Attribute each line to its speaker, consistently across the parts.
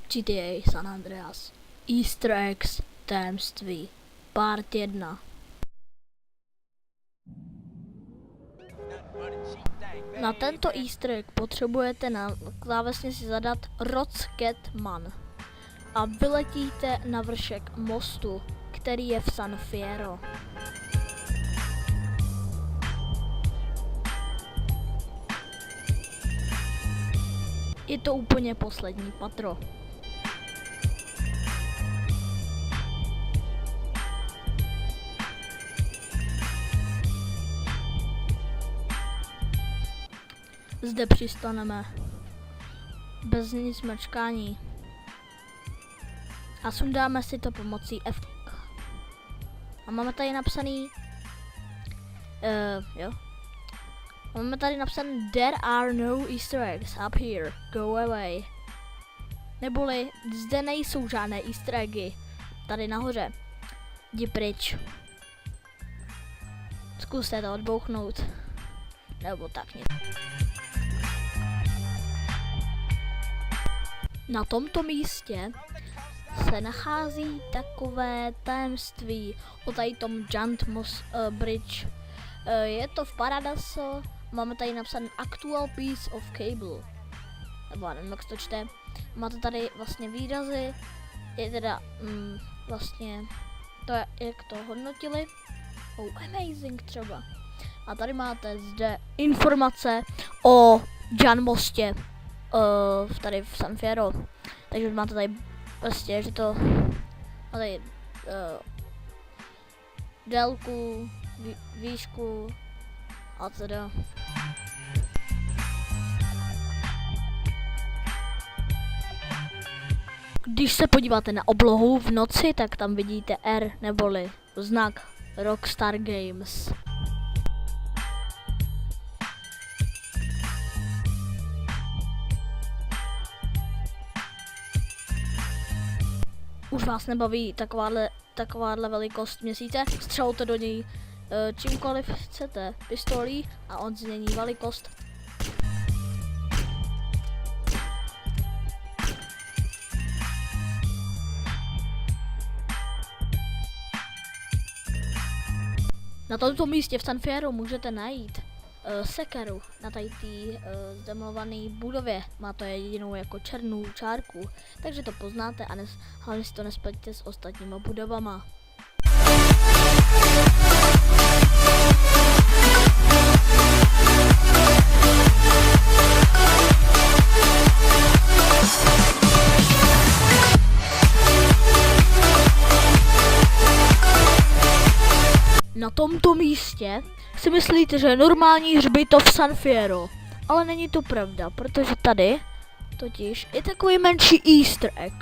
Speaker 1: GTA San Andreas Easter eggs tajemství Part 1. Na tento Easter egg potřebujete na klávesnici zadat Rocketman a vyletíte na vršek mostu, který je v San Fierro. Je to úplně poslední patro. Zde přistaneme bez nic mečkání a sundáme si to pomocí F. A máme tady napsaný máme tady napsaný There are no Easter eggs up here, go away. Neboli zde nejsou žádné Easter eggy. Tady nahoře. Jdi pryč. Zkuste to odbouchnout. Nebo tak nic. Na tomto místě se nachází takové tajemství o tady tom Giant Bridge. Je to v Paradiso, máme tady napsaný Actual Piece of Cable. Nebo nevím, jak se to čte. Máte tady vlastně výrazy, je teda vlastně to, jak to hodnotili. Oh, amazing třeba. A tady máte zde informace o Jan mostě. Tady v San Fierro. Takže máte tady prostě, že to má tady délku, výšku a teda. Když se podíváte na oblohu v noci, tak tam vidíte R neboli znak Rockstar Games. Už vás nebaví takováhle velikost měsíce, střelte do něj čímkoliv chcete, pistolí a on změní velikost. Na tomto místě v San Fierro můžete najít sekeru na tady té zdemolované budově. Má to jedinou jako černou čárku, takže to poznáte a hlavně si to nespleťte s ostatníma budovama. Na tomto místě si myslíte, že je normální hřbitov v San Fierro, ale není to pravda, protože tady totiž je takový menší Easter egg.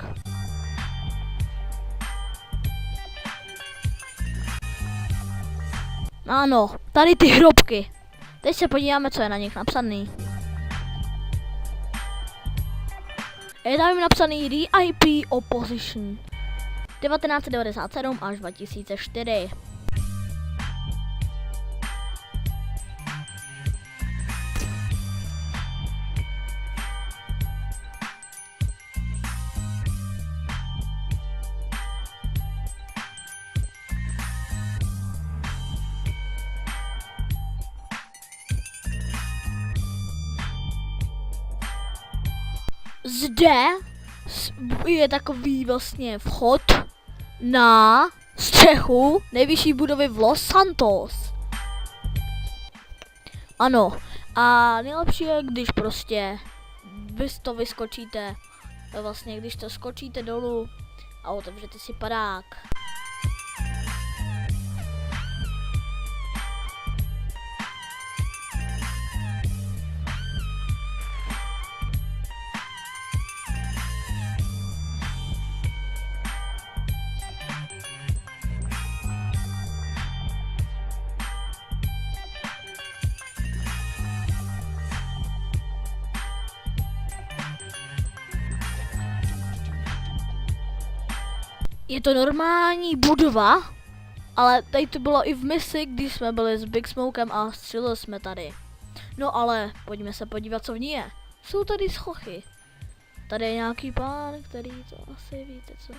Speaker 1: Ano, tady ty hrobky. Teď se podíváme, co je na nich napsaný. Je tam napsaný RIP Opposition 1997 až 2004. Zde je takový vlastně vchod na střechu nejvyšší budovy v Los Santos. Ano, a nejlepší je, když prostě vy to vyskočíte, vlastně když to skočíte dolů a otevřete si padák. Je to normální budova, ale tady to bylo i v misi, když jsme byli s Big Smokem a střelili jsme tady. No ale pojďme se podívat, co v ní je. Jsou tady schochy. Tady je nějaký pán, který to asi víte co.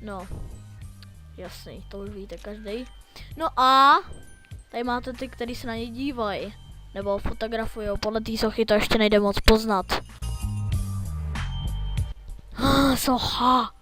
Speaker 1: No, jasný, to už víte každý. No a tady máte ty, který se na něj dívají. Nebo fotografujou, podle té sochy to ještě nejde moc poznat. Socha!